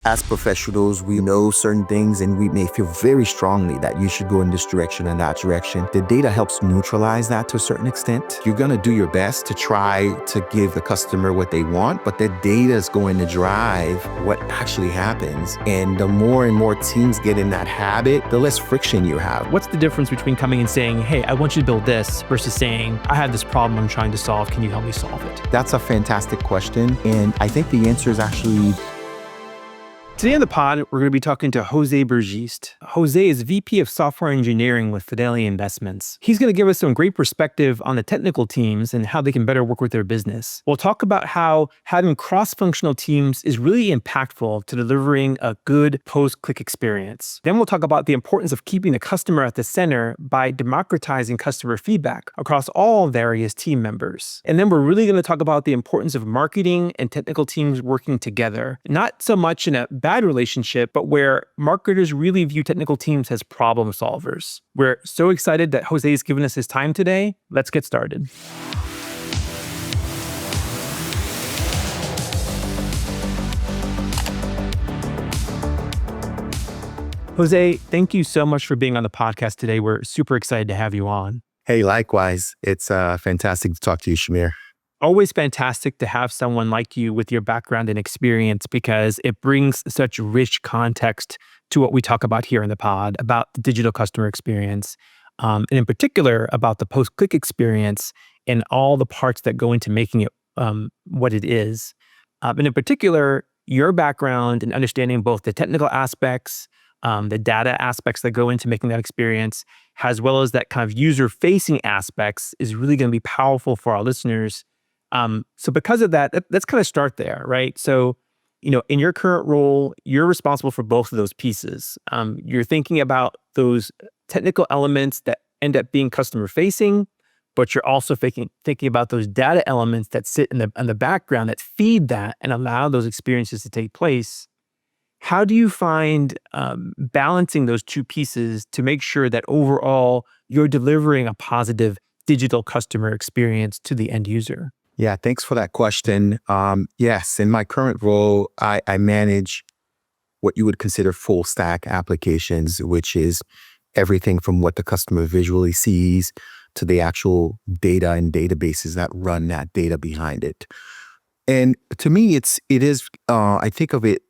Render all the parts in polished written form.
As professionals, we know certain things and we may feel very strongly that you should go in this direction and that direction. The data helps neutralize that to a certain extent. You're going to do your best to try to give the customer what they want, but the data is going to drive what actually happens. And the more and more teams get in that habit, the less friction you have. What's the difference between coming and saying, hey, I want you to build this versus saying, I have this problem I'm trying to solve. Can you help me solve it? That's a fantastic question. And I think the answer is actually Today on the pod, we're going to be talking to Jose Bergiste. Jose is VP of Software Engineering with Fidelity Investments. He's going to give us some great perspective on the technical teams and how they can better work with their business. We'll talk about how having cross-functional teams is really impactful to delivering a good post-click experience. Then we'll talk about the importance of keeping the customer at the center by democratizing customer feedback across all various team members. And then we're really going to talk about the importance of marketing and technical teams working together, not so much in a bad relationship, but where marketers really view technical teams as problem solvers. We're so excited that Jose has given us his time today. Let's get started. Jose, thank you so much for being on the podcast today. We're super excited to have you on. Hey, likewise. It's fantastic to talk to you, Shamir. Always fantastic to have someone like you with your background and experience because it brings such rich context to what we talk about here in the pod about the digital customer experience, and in particular about the post-click experience and all the parts that go into making it what it is. And in particular, your background in understanding both the technical aspects, the data aspects that go into making that experience, as well as that kind of user-facing aspects is really going to be powerful for our listeners. So because of that, let's kind of start there, right? So, in your current role, you're responsible for both of those pieces. You're thinking about those technical elements that end up being customer facing, but you're also thinking about those data elements that sit in the background that feed that and allow those experiences to take place. How do you find balancing those two pieces to make sure that overall you're delivering a positive digital customer experience to the end user? Yeah, thanks for that question. Yes, in my current role, I manage what you would consider full stack applications, which is everything from what the customer visually sees to the actual data and databases that run that data behind it. And to me, I think of it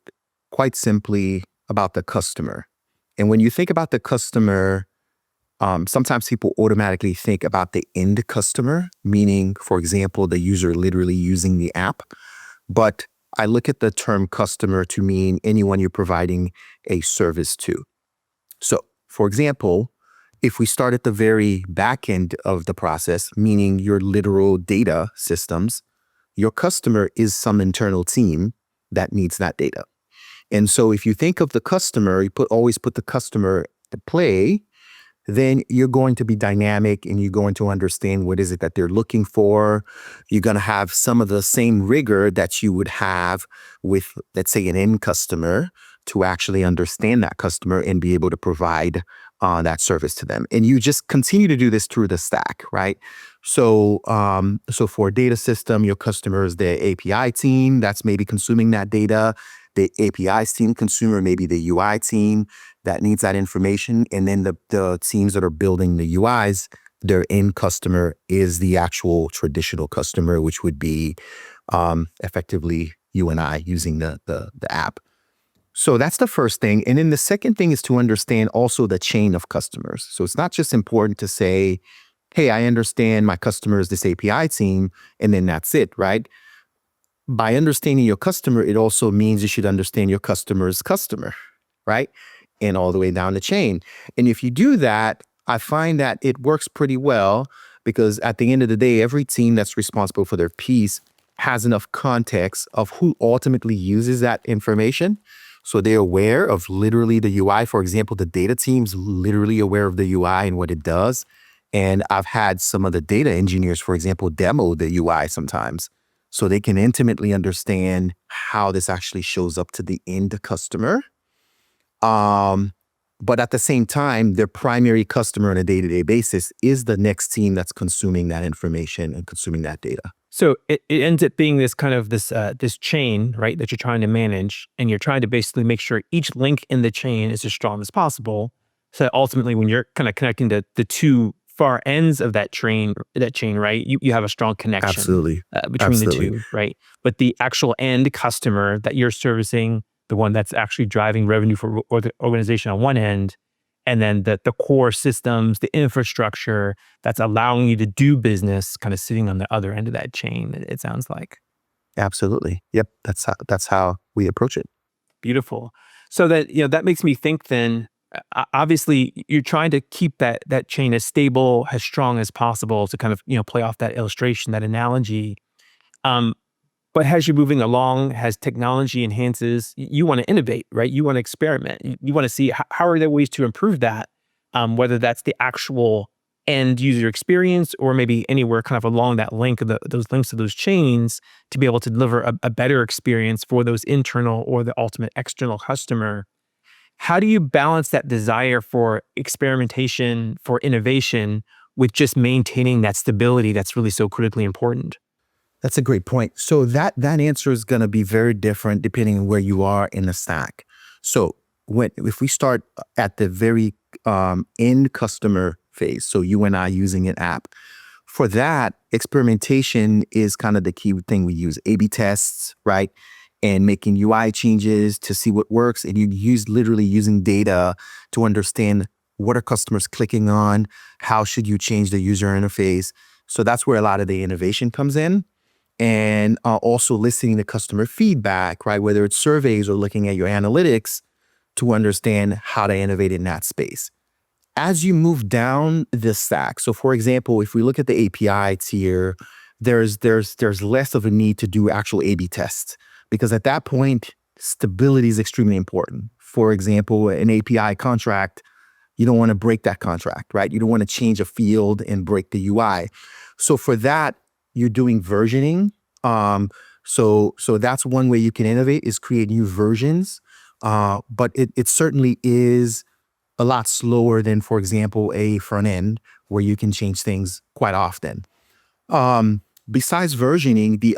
quite simply about the customer. And when you think about the customer, sometimes people automatically think about the end customer, meaning, for example, the user literally using the app. But I look at the term customer to mean anyone you're providing a service to. So, for example, if we start at the very back end of the process, meaning your literal data systems, your customer is some internal team that needs that data. And so if you think of the customer, always put the customer at play, then you're going to be dynamic and you're going to understand what is it that they're looking for. You're going to have some of the same rigor that you would have with, let's say, an end customer to actually understand that customer and be able to provide that service to them. And you just continue to do this through the stack, right? So for a data system, your customer is the API team that's maybe consuming that data. The APIs team consumer, maybe the UI team that needs that information. And then the teams that are building the UIs, their end customer is the actual traditional customer, which would be effectively you and I using the app. So that's the first thing. And then the second thing is to understand also the chain of customers. So it's not just important to say, hey, I understand my customer is this API team, and then that's it, right? By understanding your customer, it also means you should understand your customer's customer, right? And all the way down the chain. And if you do that, I find that it works pretty well because at the end of the day, every team that's responsible for their piece has enough context of who ultimately uses that information. So they're aware of literally the UI. For example, the data team's literally aware of the UI and what it does. And I've had some of the data engineers, for example, demo the UI sometimes, so they can intimately understand how this actually shows up to the end customer. But at the same time, their primary customer on a day-to-day basis is the next team that's consuming that information and consuming that data. So it ends up being this kind of this chain, right, that you're trying to manage, and you're trying to basically make sure each link in the chain is as strong as possible. So ultimately, when you're kind of connecting the two far ends of that chain, right, you have a strong connection Absolutely. between the Absolutely. two, right? But the actual end customer that you're servicing, the one that's actually driving revenue for the organization on one end, and then the core systems, the infrastructure that's allowing you to do business kind of sitting on the other end of that chain, it sounds like. Absolutely. Yep. That's how we approach it. Beautiful. So that, that makes me think then, obviously you're trying to keep that chain as stable, as strong as possible to kind of, play off that illustration, that analogy. Um, But as you're moving along, as technology enhances, you want to innovate, right? You want to experiment. You want to see how are there ways to improve that, whether that's the actual end user experience or maybe anywhere kind of along that link of those links to those chains to be able to deliver a better experience for those internal or the ultimate external customer. How do you balance that desire for experimentation, for innovation, with just maintaining that stability that's really so critically important? That's a great point. So that answer is going to be very different depending on where you are in the stack. So if we start at the very end customer phase, so you and I using an app, for that experimentation is kind of the key thing we use. A/B tests, right? And making UI changes to see what works. And you use literally using data to understand what are customers clicking on, how should you change the user interface. So that's where a lot of the innovation comes in, and also listening to customer feedback, right? Whether it's surveys or looking at your analytics to understand how to innovate in that space. As you move down the stack, so for example, if we look at the API tier, there's less of a need to do actual A/B tests because at that point, stability is extremely important. For example, an API contract, you don't want to break that contract, right? You don't want to change a field and break the UI. So for that, you're doing versioning. So that's one way you can innovate is create new versions. But it certainly is a lot slower than, for example, a front end where you can change things quite often. Besides versioning, the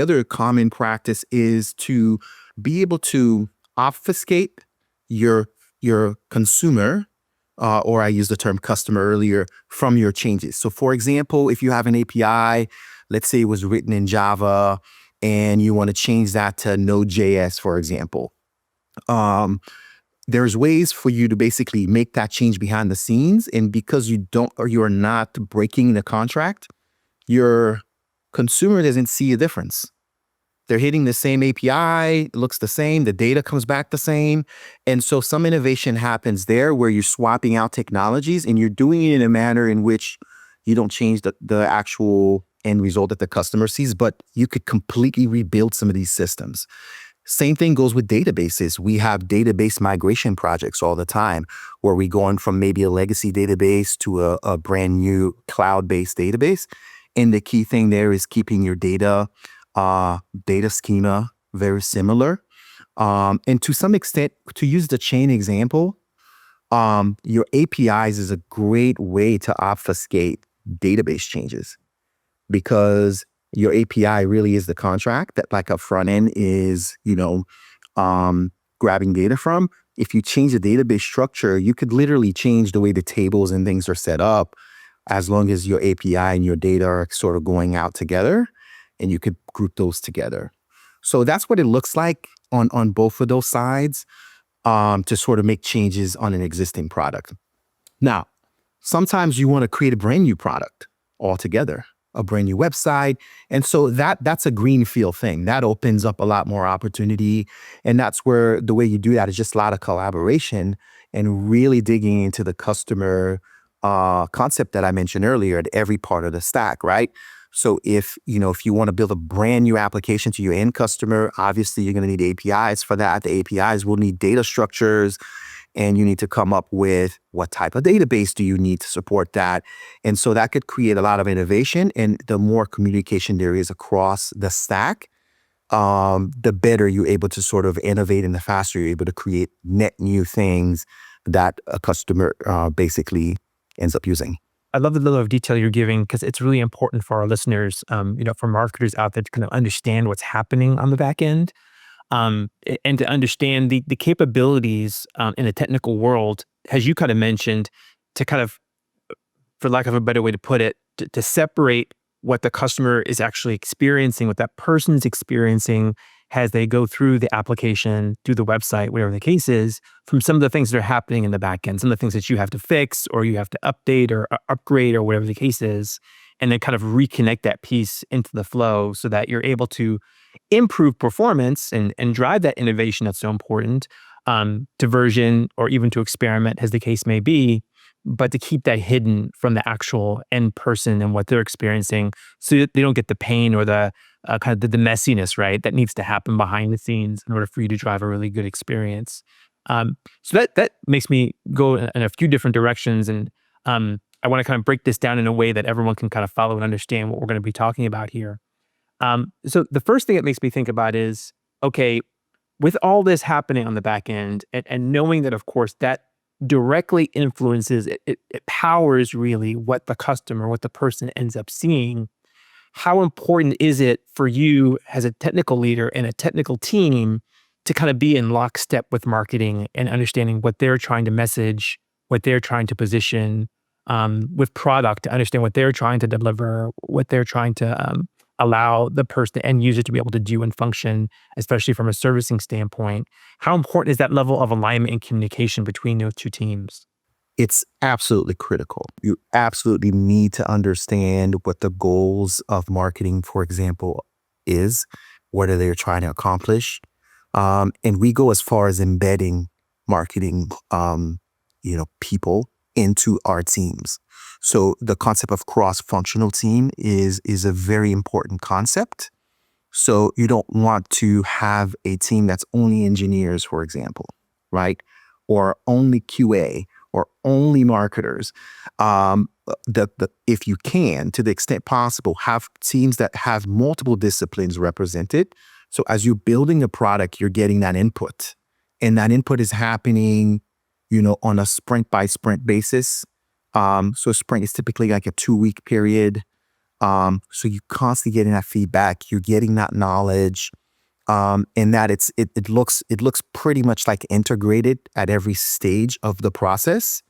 other common practice is to be able to obfuscate your consumer, or I used the term customer earlier, from your changes. So, for example, if you have an API, let's say it was written in Java, and you want to change that to Node.js, for example. Um, there's ways for you to basically make that change behind the scenes, and because you don't or you are not breaking the contract, your consumer doesn't see a difference. They're hitting the same API, it looks the same, the data comes back the same. And so some innovation happens there where you're swapping out technologies and you're doing it in a manner in which you don't change the actual end result that the customer sees, but you could completely rebuild some of these systems. Same thing goes with databases. We have database migration projects all the time where we go on from maybe a legacy database to a brand new cloud-based database. And the key thing there is keeping your data schema very similar. And to some extent, to use the chain example, your APIs is a great way to obfuscate database changes because your API really is the contract that like a front end is, grabbing data from. If you change the database structure, you could literally change the way the tables and things are set up as long as your API and your data are sort of going out together and you could group those together. So that's what it looks like on both of those sides, to sort of make changes on an existing product. Now, sometimes you want to create a brand new product altogether, a brand new website. And so that's a greenfield thing. That opens up a lot more opportunity. And that's where the way you do that is just a lot of collaboration and really digging into the customer concept that I mentioned earlier at every part of the stack, right? So if you want to build a brand new application to your end customer, obviously you're going to need APIs for that. The APIs will need data structures, and you need to come up with what type of database do you need to support that. And so that could create a lot of innovation. And the more communication there is across the stack, the better you're able to sort of innovate and the faster you're able to create net new things that a customer basically ends up using. I love the level of detail you're giving because it's really important for our listeners, for marketers out there to kind of understand what's happening on the back end, and to understand the capabilities in the technical world, as you kind of mentioned, to kind of, for lack of a better way to put it, to separate what the customer is actually experiencing, what that person's experiencing as they go through the application, through the website, whatever the case is, from some of the things that are happening in the back end, some of the things that you have to fix or you have to update or upgrade or whatever the case is, and then kind of reconnect that piece into the flow so that you're able to improve performance and drive that innovation that's so important, to version or even to experiment, as the case may be, but to keep that hidden from the actual end person and what they're experiencing, so that they don't get the pain or the kind of the messiness, right, that needs to happen behind the scenes in order for you to drive a really good experience. So that makes me go in a few different directions, and I want to kind of break this down in a way that everyone can kind of follow and understand what we're going to be talking about here. So the first thing it makes me think about is, okay, with all this happening on the back end, and knowing that, of course, that directly influences, it powers really what the customer, what the person ends up seeing. How important is it for you as a technical leader and a technical team to kind of be in lockstep with marketing and understanding what they're trying to message, what they're trying to position, with product, to understand what they're trying to deliver, what they're trying to allow the person, the end user, to be able to do and function, especially from a servicing standpoint? How important is that level of alignment and communication between those two teams? It's absolutely critical. You absolutely need to understand what the goals of marketing, for example, is, what are they trying to accomplish. And we go as far as embedding marketing, people into our teams. So the concept of cross-functional team is a very important concept. So you don't want to have a team that's only engineers, for example, right? Or only QA or only marketers. If you can, to the extent possible, have teams that have multiple disciplines represented. So as you're building a product, you're getting that input. And that input is happening, on a sprint by sprint basis. So a sprint is typically like a 2-week period. So you constantly getting that feedback, you're getting that knowledge, and that it looks pretty much like integrated at every stage of the process,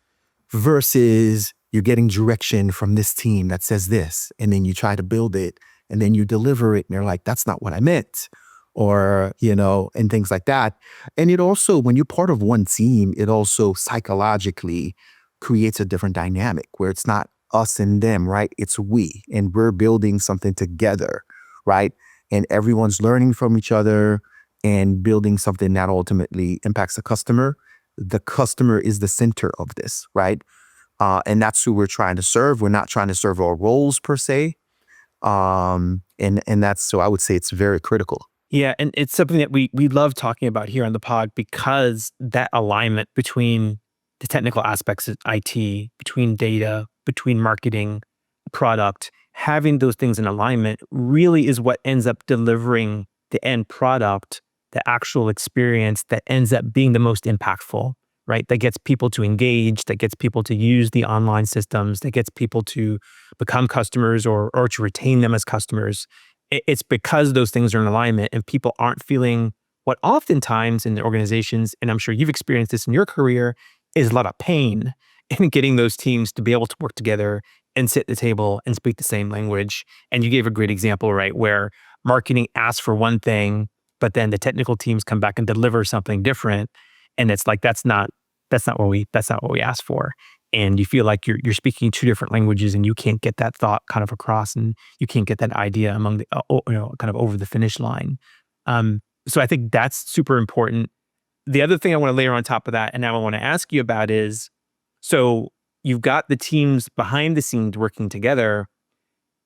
versus you're getting direction from this team that says this, and then you try to build it, and then you deliver it, and they're like, that's not what I meant, or and things like that. And it also, when you're part of one team, it also psychologically creates a different dynamic where it's not us and them, right? It's we, and we're building something together, right? And everyone's learning from each other and building something that ultimately impacts the customer. The customer is the center of this, right? And that's who we're trying to serve. We're not trying to serve our roles per se. And that's, so I would say it's very critical. Yeah, and it's something that we love talking about here on the pod, because that alignment between the technical aspects of IT, between data, between marketing, product, having those things in alignment really is what ends up delivering the end product, the actual experience that ends up being the most impactful, right? That gets people to engage, that gets people to use the online systems, that gets people to become customers, or to retain them as customers. It's because those things are in alignment and people aren't feeling what oftentimes in the organizations, and I'm sure you've experienced this in your career, is a lot of pain in getting those teams to be able to work together and sit at the table and speak the same language. And you gave a great example, right, where marketing asks for one thing, but then the technical teams come back and deliver something different. And it's like, that's not what we asked for. And you feel like you're speaking two different languages, and you can't get that thought kind of across, and you can't get that idea among the kind of over the finish line. So I think that's super important. The other thing I want to layer on top of that, and now I want to ask you about, is, so you've got the teams behind the scenes working together,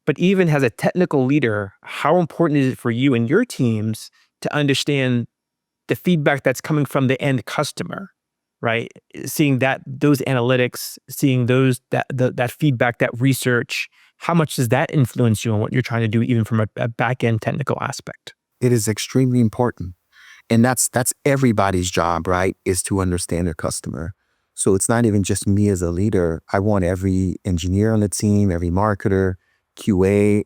but even as a technical leader, how important is it for you and your teams to understand the feedback that's coming from the end customer, right? Seeing those analytics, seeing that feedback, that research, how much does that influence you on what you're trying to do, even from a back end technical aspect? It is extremely important. And that's everybody's job, right? Is to understand their customer. So it's not even just me as a leader. I want every engineer on the team, every marketer, QA.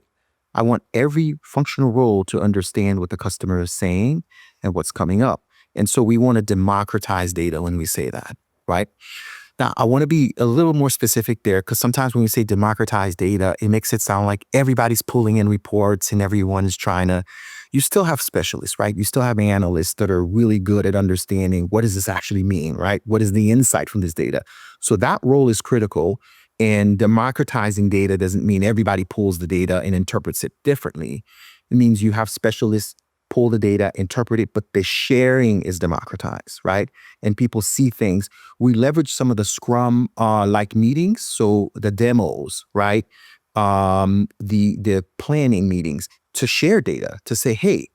I want every functional role to understand what the customer is saying and what's coming up. And so we want to democratize data when we say that, right? Now, I want to be a little more specific there because sometimes when we say democratize data, it makes it sound like everybody's pulling in reports and everyone is trying to. You still have specialists, right? You still have analysts that are really good at understanding what does this actually mean, right? What is the insight from this data? So that role is critical. And democratizing data doesn't mean everybody pulls the data and interprets it differently. It means you have specialists pull the data, interpret it, but the sharing is democratized, right? And people see things. We leverage some of the Scrum like meetings, so the demos, right? The planning meetings to share data, to say, hey,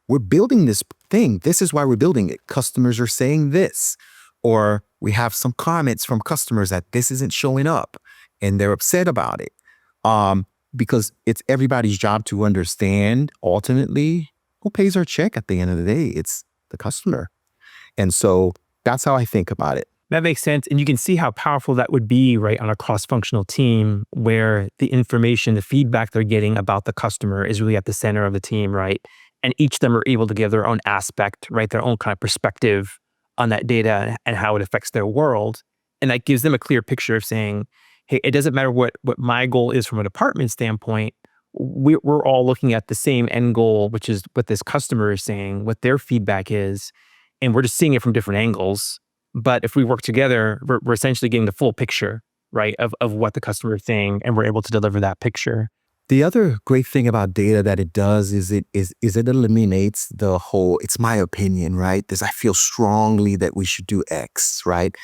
we're building this thing. This is why we're building it. Customers are saying this. Or we have some comments from customers that this isn't showing up and they're upset about it. Because it's everybody's job to understand ultimately who pays our check at the end of the day. It's the customer. And so that's how I think about it. That makes sense. And you can see how powerful that would be, right, on a cross-functional team where the information, the feedback they're getting about the customer is really at the center of the team, right? And each of them are able to give their own aspect, right, their own kind of perspective on that data and how it affects their world. And that gives them a clear picture of saying, hey, it doesn't matter what my goal is from a department standpoint. We're all looking at the same end goal, which is what this customer is saying, what their feedback is. And we're just seeing it from different angles. But if we work together, we're essentially getting the full picture, right, of what the customer is saying, and we're able to deliver that picture. The other great thing about data that it does is it eliminates the whole, it's my opinion, right? This I feel strongly that we should do X, right?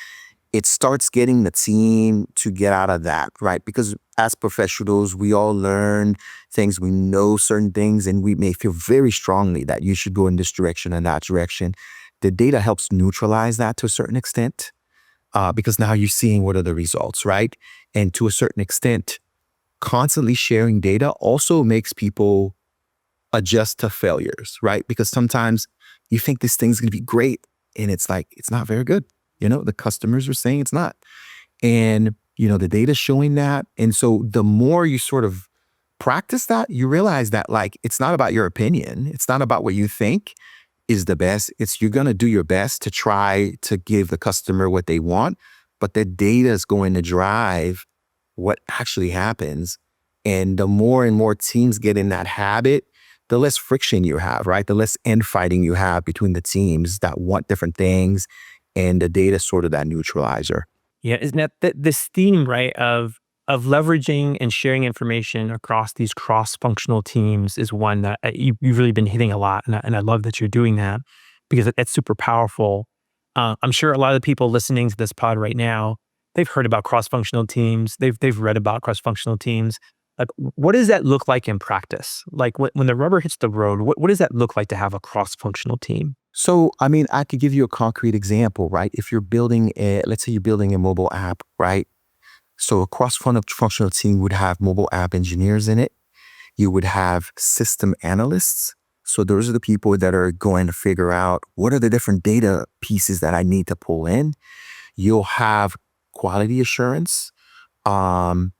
It starts getting the team to get out of that, right? Because as professionals, we all learn things, we know certain things, and we may feel very strongly that you should go in this direction and that direction. The data helps neutralize that to a certain extent, because now you're seeing what are the results, right? And to a certain extent, constantly sharing data also makes people adjust to failures, right? Because sometimes you think this thing's going to be great and it's like, it's not very good. The customers are saying it's not. And, the data's showing that. And so the more you sort of practice that, you realize that like, it's not about your opinion. It's not about what you think is the best. It's you're going to do your best to try to give the customer what they want, but the data is going to drive what actually happens. And the more and more teams get in that habit, the less friction you have, right? The less infighting you have between the teams that want different things, and the data sort of that neutralizer. Yeah, isn't that this theme, right, of leveraging and sharing information across these cross-functional teams is one that you've really been hitting a lot, and I love that you're doing that because it's super powerful. I'm sure a lot of the people listening to this pod right now, they've heard about cross-functional teams, they've read about cross-functional teams. Like, what does that look like in practice? Like when the rubber hits the road, what does that look like to have a cross-functional team? So, I mean, I could give you a concrete example, right? If you're building let's say you're building a mobile app, right? So a cross-functional team would have mobile app engineers in it. You would have system analysts. So those are the people that are going to figure out what are the different data pieces that I need to pull in. You'll have quality assurance, and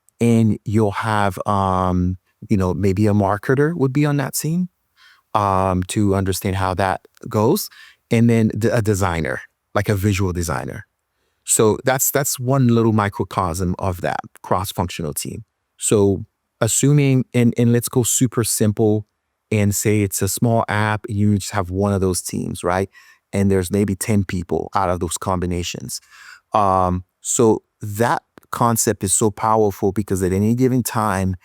you'll have, maybe a marketer would be on that team, to understand how that goes. And then a designer, like a visual designer. So that's one little microcosm of that cross-functional team. So assuming, and let's go super simple and say it's a small app, you just have one of those teams, right? And there's maybe 10 people out of those combinations. So that concept is so powerful because at any given time,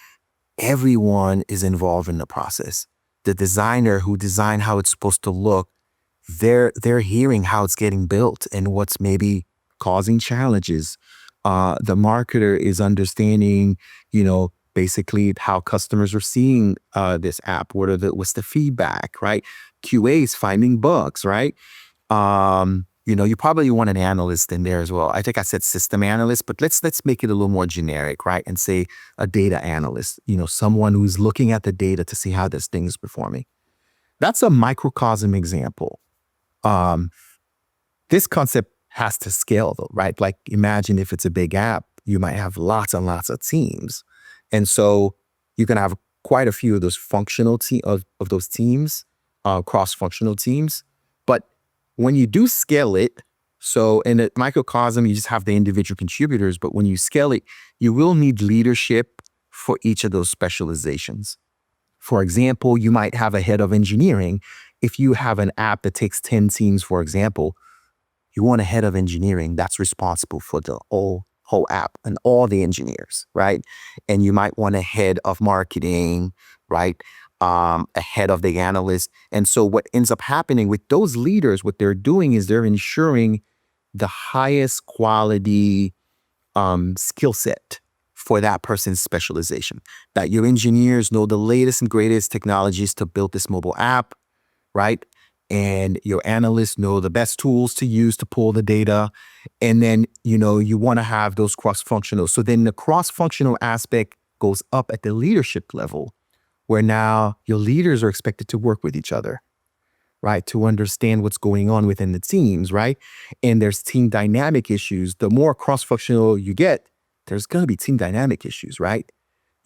everyone is involved in the process. The designer who designed how it's supposed to look, they're hearing how it's getting built and what's maybe causing challenges. The marketer is understanding, basically how customers are seeing this app. What's the feedback, right? QA is finding bugs, right? You probably want an analyst in there as well. I think I said system analyst, but let's make it a little more generic, right? And say a data analyst, someone who's looking at the data to see how this thing is performing. That's a microcosm example. This concept has to scale though, right? Like imagine if it's a big app, you might have lots and lots of teams. And so you can have quite a few of those of those teams, cross-functional teams. But when you do scale it, so in a microcosm, you just have the individual contributors, but when you scale it, you will need leadership for each of those specializations. For example, you might have a head of engineering. If you have an app that takes 10 teams, for example, you want a head of engineering that's responsible for the whole app and all the engineers, right? And you might want a head of marketing, right? A head of the analyst. And so what ends up happening with those leaders, what they're doing is they're ensuring the highest quality skill set for that person's specialization. That your engineers know the latest and greatest technologies to build this mobile app, right? And your analysts know the best tools to use to pull the data. And then, you want to have those cross-functional. So then the cross-functional aspect goes up at the leadership level, where now your leaders are expected to work with each other, right? To understand what's going on within the teams, right? And there's team dynamic issues. The more cross-functional you get, there's going to be team dynamic issues, right?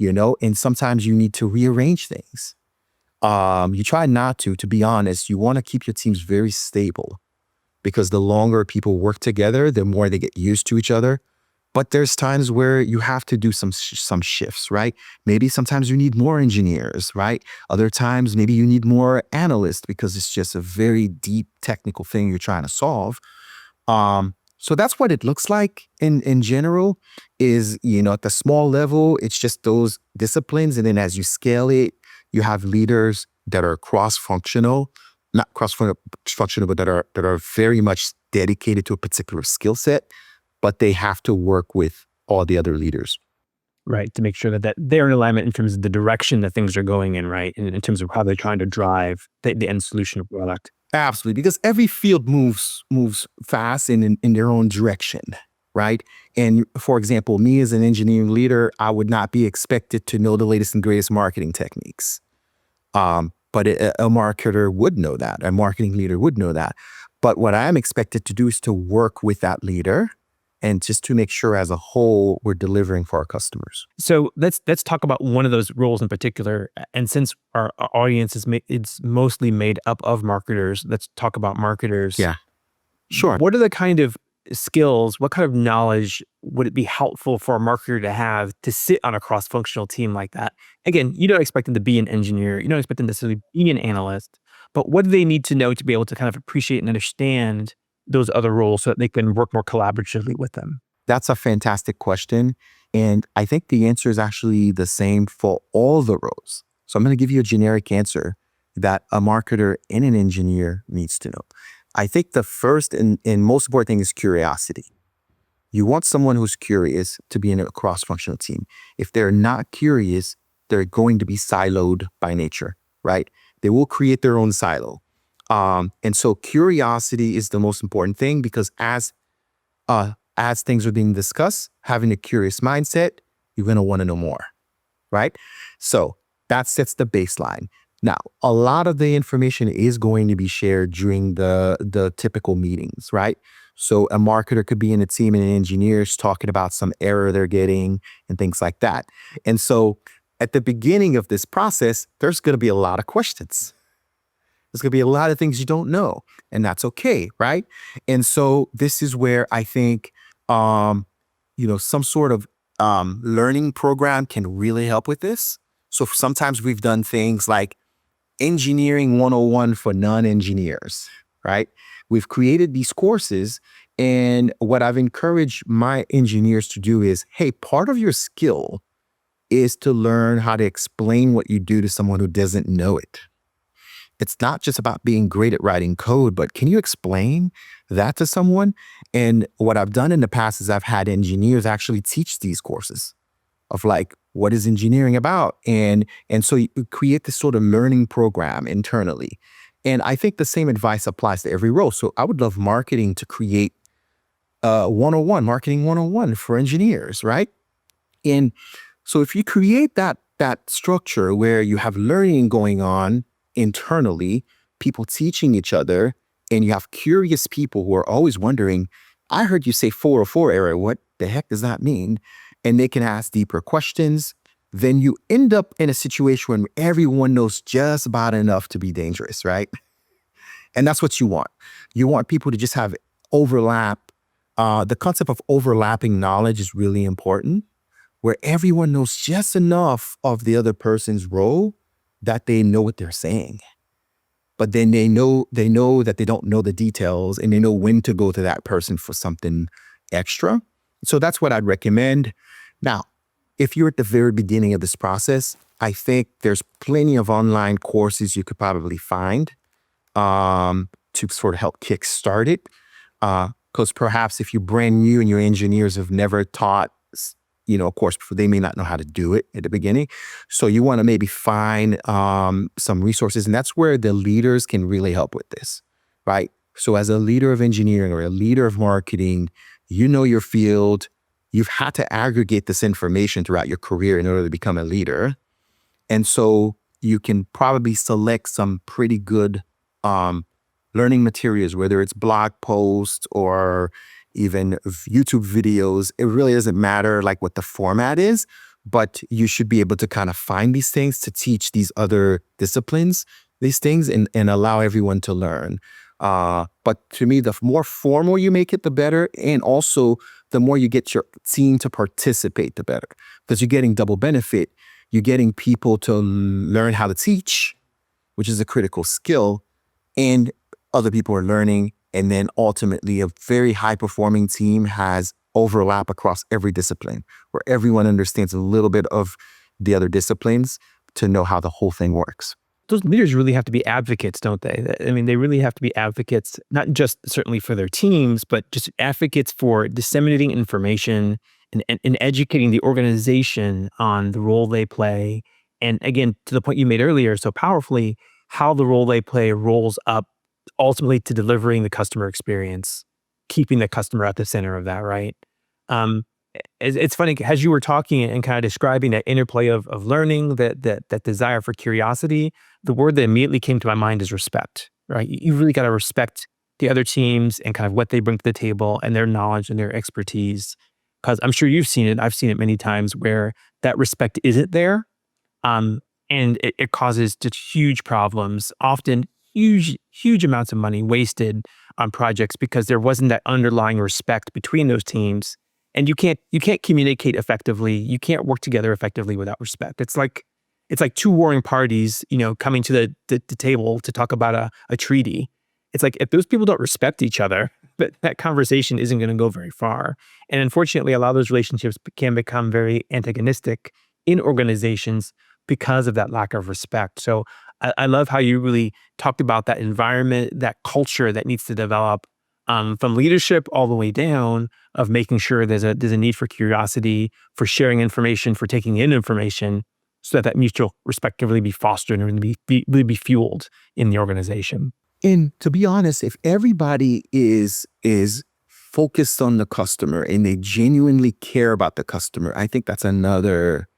And sometimes you need to rearrange things. You try not to be honest. You want to keep your teams very stable because the longer people work together, the more they get used to each other. But there's times where you have to do some shifts, right? Maybe sometimes you need more engineers, right? Other times, maybe you need more analysts because it's just a very deep technical thing you're trying to solve. So that's what it looks like in general is, at the small level, it's just those disciplines. And then as you scale it, you have leaders that are cross-functional, not cross-functional, but that are very much dedicated to a particular skill set, but they have to work with all the other leaders. Right. To make sure that they're in alignment in terms of the direction that things are going in, right? In terms of how they're trying to drive the end solution of product. Absolutely, because every field moves fast in their own direction, right? And for example, me as an engineering leader, I would not be expected to know the latest and greatest marketing techniques. But a marketer would know that. A marketing leader would know that. But what I am expected to do is to work with that leader and just to make sure as a whole we're delivering for our customers. So let's talk about one of those roles in particular. And since our audience it's mostly made up of marketers, let's talk about marketers. Yeah, sure. What are the kind of skills, what kind of knowledge would it be helpful for a marketer to have to sit on a cross-functional team like that? Again, you don't expect them to be an engineer, you don't expect them to necessarily be an analyst, but what do they need to know to be able to kind of appreciate and understand those other roles so that they can work more collaboratively with them? That's a fantastic question. And I think the answer is actually the same for all the roles. So I'm going to give you a generic answer that a marketer and an engineer needs to know. I think the first and most important thing is curiosity. You want someone who's curious to be in a cross-functional team. If they're not curious, they're going to be siloed by nature, right? They will create their own silo. And so curiosity is the most important thing because as things are being discussed, having a curious mindset, you're going to want to know more, right? So that sets the baseline. Now, a lot of the information is going to be shared during the typical meetings, right? So a marketer could be in a team and engineers talking about some error they're getting and things like that. And so at the beginning of this process, there's going to be a lot of questions. There's going to be a lot of things you don't know, and that's okay, right? And so this is where I think, some sort of learning program can really help with this. So sometimes we've done things like Engineering 101 for non-engineers, right? We've created these courses, and what I've encouraged my engineers to do is, hey, part of your skill is to learn how to explain what you do to someone who doesn't know it. It's not just about being great at writing code, but can you explain that to someone? And what I've done in the past is I've had engineers actually teach these courses of like, what is engineering about? And so you create this sort of learning program internally. And I think the same advice applies to every role. So I would love marketing to create 101, marketing 101 for engineers, right? And so if you create that structure where you have learning going on internally, people teaching each other, and you have curious people who are always wondering, I heard you say 404 error. What the heck does that mean? And they can ask deeper questions. Then you end up in a situation where everyone knows just about enough to be dangerous, right? And that's what you want. You want people to just have overlap. The concept of overlapping knowledge is really important, where everyone knows just enough of the other person's role that they know what they're saying. But then they know that they don't know the details, and they know when to go to that person for something extra. So that's what I'd recommend. Now, if you're at the very beginning of this process, I think there's plenty of online courses you could probably find to sort of help kickstart it. Because perhaps if you're brand new and your engineers have never taught, of course, they may not know how to do it at the beginning. So you want to maybe find some resources, and that's where the leaders can really help with this, right? So as a leader of engineering or a leader of marketing, you know your field. You've had to aggregate this information throughout your career in order to become a leader. And so you can probably select some pretty good learning materials, whether it's blog posts or even YouTube videos. It really doesn't matter like what the format is, but you should be able to kind of find these things to teach these other disciplines, these things, and allow everyone to learn. But to me, the more formal you make it, the better. And also, the more you get your team to participate, the better. Because you're getting double benefit. You're getting people to learn how to teach, which is a critical skill, and other people are learning. And then ultimately, a very high-performing team has overlap across every discipline, where everyone understands a little bit of the other disciplines to know how the whole thing works. Those leaders really have to be advocates, don't they? I mean, they really have to be advocates, not just certainly for their teams, but just advocates for disseminating information and educating the organization on the role they play. And again, to the point you made earlier so powerfully, how the role they play rolls up ultimately to delivering the customer experience, keeping the customer at the center of that, right? Um, it's funny, as you were talking and kind of describing that interplay of learning, that desire for curiosity, the word that immediately came to my mind is respect, right? You really got to respect the other teams and kind of what they bring to the table and their knowledge and their expertise. Because I'm sure you've seen it, I've seen it many times where that respect isn't there. Um, and it causes just huge problems, often huge amounts of money wasted on projects because there wasn't that underlying respect between those teams. And you can't communicate effectively. You can't work together effectively without respect. It's like two warring parties, coming to the table to talk about a treaty. It's like if those people don't respect each other, but that conversation isn't going to go very far. And unfortunately, a lot of those relationships can become very antagonistic in organizations because of that lack of respect. So I love how you really talked about that environment, that culture that needs to develop from leadership all the way down, of making sure there's a need for curiosity, for sharing information, for taking in information, so that mutual respect can really be fostered and really be fueled in the organization. And to be honest, if everybody is focused on the customer and they genuinely care about the customer, I think that's another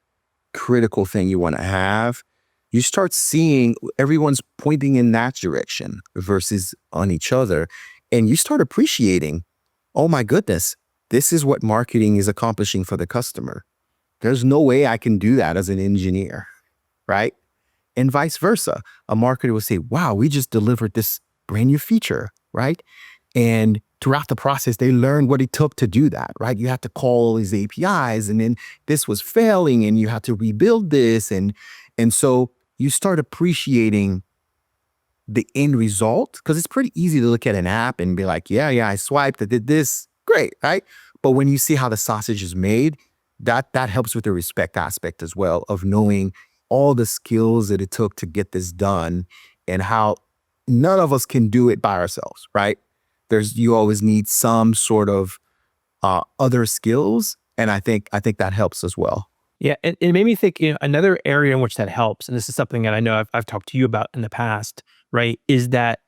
critical thing you want to have. You start seeing everyone's pointing in that direction versus on each other. And you start appreciating, oh my goodness, this is what marketing is accomplishing for the customer. There's no way I can do that as an engineer, right? And vice versa. A marketer will say, wow, we just delivered this brand new feature, right? And throughout the process, they learned what it took to do that, right? You have to call these APIs, and then this was failing, and you have to rebuild this. And so you start appreciating the end result, because it's pretty easy to look at an app and be like, yeah, I swiped, I did this, great, right? But when you see how the sausage is made, that helps with the respect aspect as well, of knowing all the skills that it took to get this done, and how none of us can do it by ourselves, right? You always need some sort of other skills, and I think that helps as well. Yeah, it made me think, another area in which that helps, and this is something that I know I've talked to you about in the past, right, is that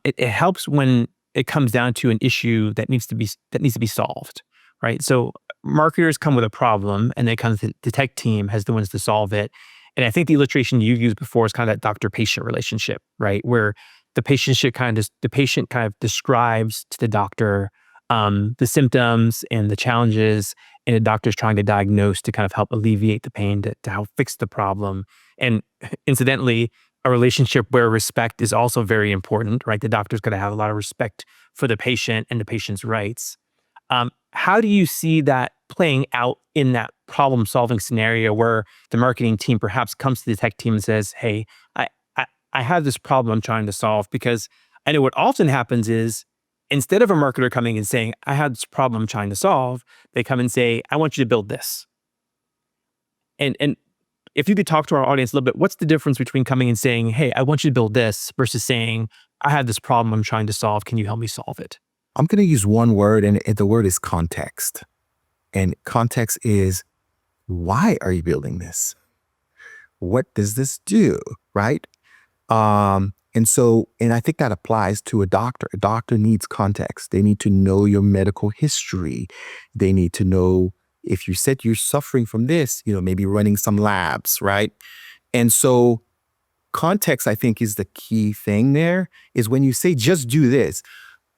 it helps when it comes down to an issue that needs to be solved, right? So marketers come with a problem, and they come to the tech team as the ones to solve it. And I think the illustration you've used before is kind of that doctor-patient relationship, right, where the patient kind of describes to the doctor the symptoms and the challenges, and the doctor's trying to diagnose to kind of help alleviate the pain, to help fix the problem. And incidentally, a relationship where respect is also very important, right? The doctor's got to have a lot of respect for the patient and the patient's rights. How do you see that playing out in that problem solving scenario where the marketing team perhaps comes to the tech team and says, "Hey, I, I, I have this problem I'm trying to solve," because I know what often happens is instead of a marketer coming and saying, "I have this problem I'm trying to solve," they come and say, "I want you to build this." And if you could talk to our audience a little bit, what's the difference between coming and saying, "Hey, I want you to build this," versus saying, "I have this problem I'm trying to solve. Can you help me solve it?" I'm going to use one word, and the word is context. And context is, why are you building this? What does this do? Right? And I think that applies to a doctor. A doctor needs context. They need to know your medical history. They need to know if you said you're suffering from this, maybe running some labs, right? And so context, I think, is the key thing there, is when you say, just do this.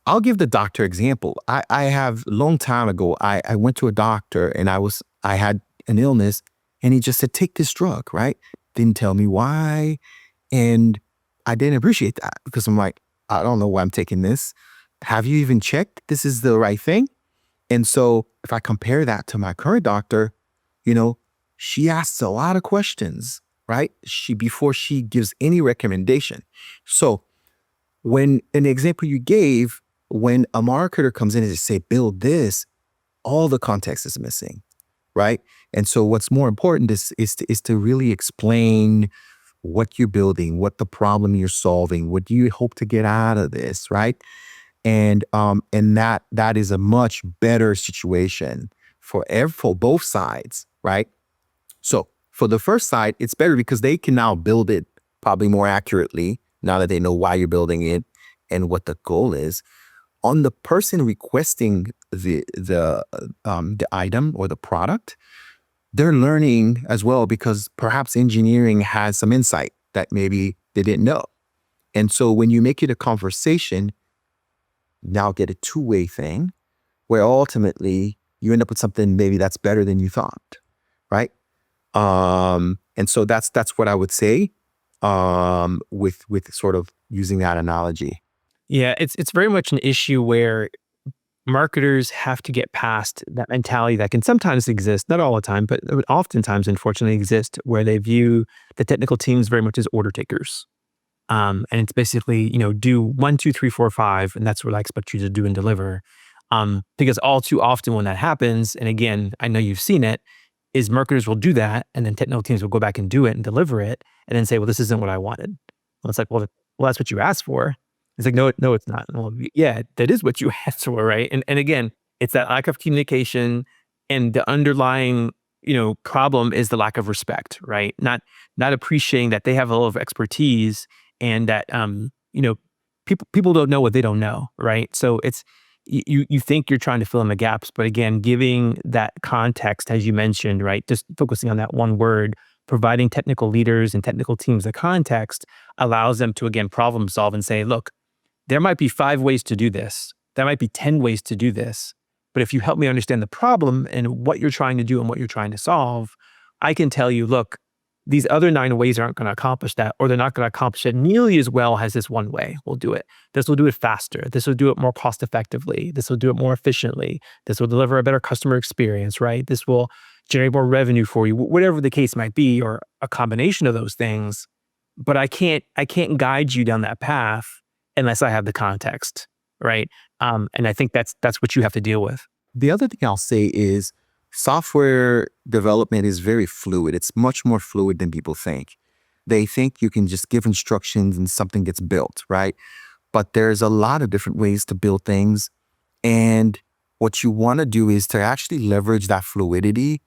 I'll give the doctor example. I have a long time ago, I went to a doctor and I had an illness and he just said, take this drug, right? Didn't tell me why. And I didn't appreciate that because I'm like, I don't know why I'm taking this. Have you even checked this is the right thing? And so if I compare that to my current doctor, she asks a lot of questions, right? Before she gives any recommendation. So when an example you gave, when a marketer comes in and they say, build this, all the context is missing, right? And so what's more important is to really explain what you're building, what the problem you're solving, what do you hope to get out of this, right? And that is a much better situation for both sides, right? So for the first side, it's better because they can now build it probably more accurately now that they know why you're building it and what the goal is. On the person requesting the item or the product, they're learning as well because perhaps engineering has some insight that maybe they didn't know. And so when you make it a conversation, now get a two-way thing where ultimately you end up with something maybe that's better than you thought, right? And so that's what I would say with sort of using that analogy. Yeah, it's very much an issue where marketers have to get past that mentality that can sometimes exist, not all the time, but oftentimes, unfortunately, exist where they view the technical teams very much as order takers. And it's basically, do 1, 2, 3, 4, 5, and that's what I expect you to do and deliver. Because all too often when that happens, and again, I know you've seen it, is marketers will do that, and then technical teams will go back and do it and deliver it, and then say, "Well, this isn't what I wanted." Well, it's like, well, that's what you asked for. It's like, no, it's not. Well, yeah, that is what you asked for, right? And again, it's that lack of communication, and the underlying, problem is the lack of respect, right? Not appreciating that they have a level of expertise, and that people don't know what they don't know, right? So it's you think you're trying to fill in the gaps, but again, giving that context, as you mentioned, right? Just focusing on that one word, providing technical leaders and technical teams the context allows them to again problem solve and say, look, there might be 5 ways to do this. There might be 10 ways to do this. But if you help me understand the problem and what you're trying to do and what you're trying to solve, I can tell you, look, these other 9 ways aren't going to accomplish that, or they're not going to accomplish it nearly as well as this one way will do it. This will do it faster. This will do it more cost effectively. This will do it more efficiently. This will deliver a better customer experience, right? This will generate more revenue for you, whatever the case might be, or a combination of those things. But I can't guide you down that path unless I have the context, right? And I think that's what you have to deal with. The other thing I'll say is software development is very fluid. It's much more fluid than people think. They think you can just give instructions and something gets built, right? But there's a lot of different ways to build things. And what you want to do is to actually leverage that fluidity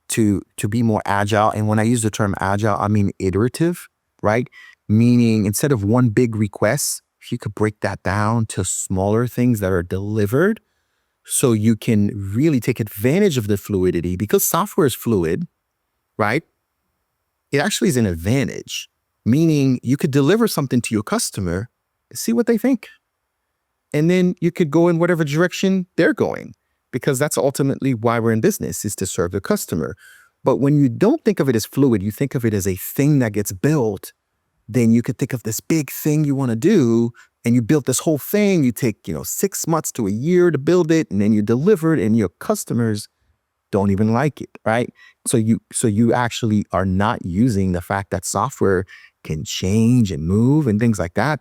to be more agile. And when I use the term agile, I mean iterative, right? Meaning instead of one big request, if you could break that down to smaller things that are delivered so you can really take advantage of the fluidity because software is fluid, right? It actually is an advantage, meaning you could deliver something to your customer, see what they think. And then you could go in whatever direction they're going, because that's ultimately why we're in business, is to serve the customer. But when you don't think of it as fluid, you think of it as a thing that gets built, then you could think of this big thing you want to do, and you built this whole thing. You take, 6 months to a year to build it, and then you deliver it, and your customers don't even like it, right? So you actually are not using the fact that software can change and move and things like that,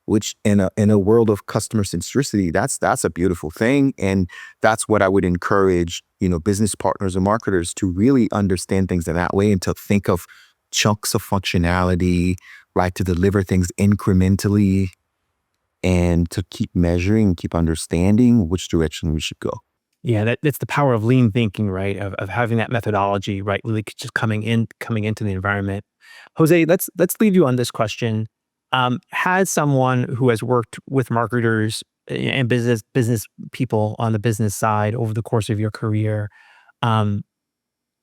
which in a world of customer centricity, that's a beautiful thing. And that's what I would encourage, business partners and marketers to really understand things in that way, and to think of chunks of functionality, right? To deliver things incrementally, and to keep measuring, keep understanding which direction we should go. Yeah, that's the power of lean thinking, right? Of having that methodology, right? Really just coming into the environment. Jose, let's leave you on this question. Has someone who has worked with marketers and business people on the business side over the course of your career, um,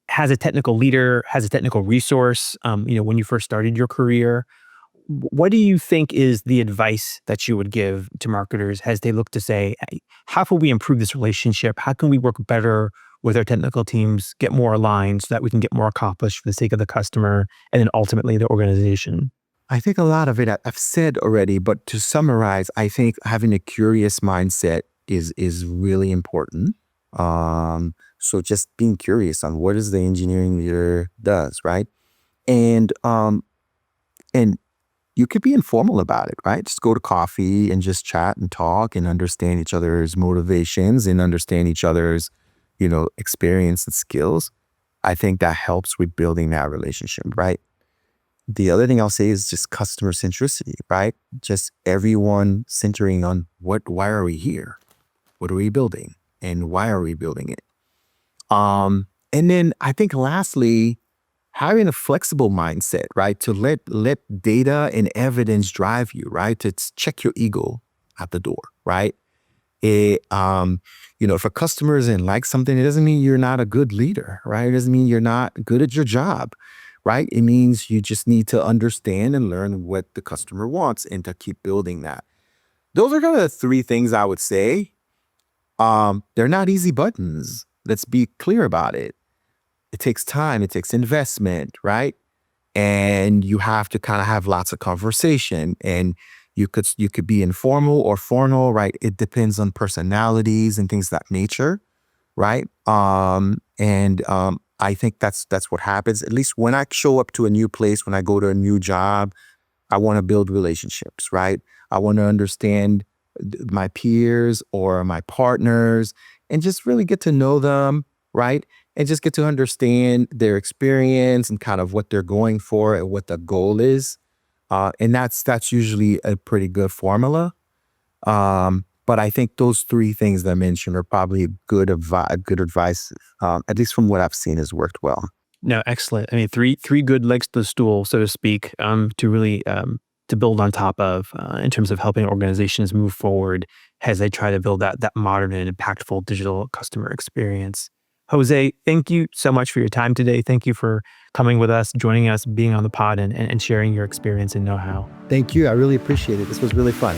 has a technical leader, has a technical resource, when you first started your career, what do you think is the advice that you would give to marketers as they look to say, "Hey, how can we improve this relationship? How can we work better with our technical teams, get more aligned so that we can get more accomplished for the sake of the customer and then ultimately the organization?" I think a lot of it I've said already, but to summarize, I think having a curious mindset is really important. So just being curious on what is the engineering leader does, right? And and you could be informal about it, right? Just go to coffee and just chat and talk and understand each other's motivations and understand each other's, experience and skills. I think that helps with building that relationship, right? The other thing I'll say is just customer centricity, right? Just everyone centering on why are we here? What are we building? And why are we building it? And then I think lastly, having a flexible mindset, right? To let data and evidence drive you, right? To check your ego at the door, right? If a customer isn't like something, it doesn't mean you're not a good leader, right? It doesn't mean you're not good at your job, right? It means you just need to understand and learn what the customer wants and to keep building that. Those are kind of the three things I would say. They're not easy buttons. Let's be clear about it. It takes time. It takes investment, right? And you have to kind of have lots of conversation, and you could be informal or formal, right? It depends on personalities and things of that nature, right? And I think that's what happens. At least when I show up to a new place, when I go to a new job, I want to build relationships, right? I want to understand my peers or my partners and just really get to know them, right? And just get to understand their experience and kind of what they're going for and what the goal is. And that's usually a pretty good formula. But I think those three things that I mentioned are probably good advice, at least from what I've seen, has worked well. No, excellent. I mean, three good legs to the stool, so to speak, to really to build on top of in terms of helping organizations move forward as they try to build that modern and impactful digital customer experience. Jose, thank you so much for your time today. Thank you for coming with us, joining us, being on the pod, and sharing your experience and know-how. Thank you. I really appreciate it. This was really fun.